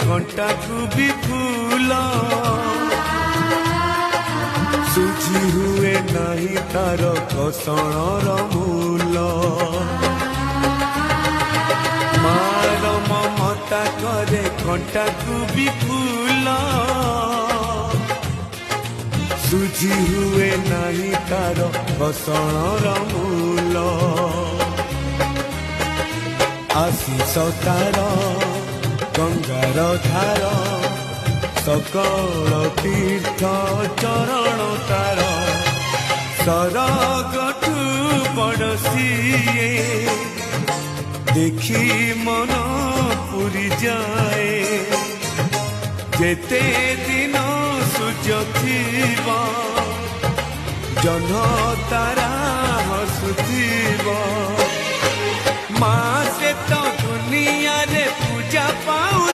घंटा को भी फूल सुझी हुए नहीं तार घषणर मूल मार ममता करे घंटा को भी फूल सुझी हुए नहीं तार घषणर मूल आशीष तार गंगार धार सकल तीर्थ चरण तार सरगठू पड़ोसिए देखी मन पूरी जाए जेते दिन सूर्य थिबा जह्न तारा हसुथिबा माँ से तो दुनिया रे पूजा पाऊ।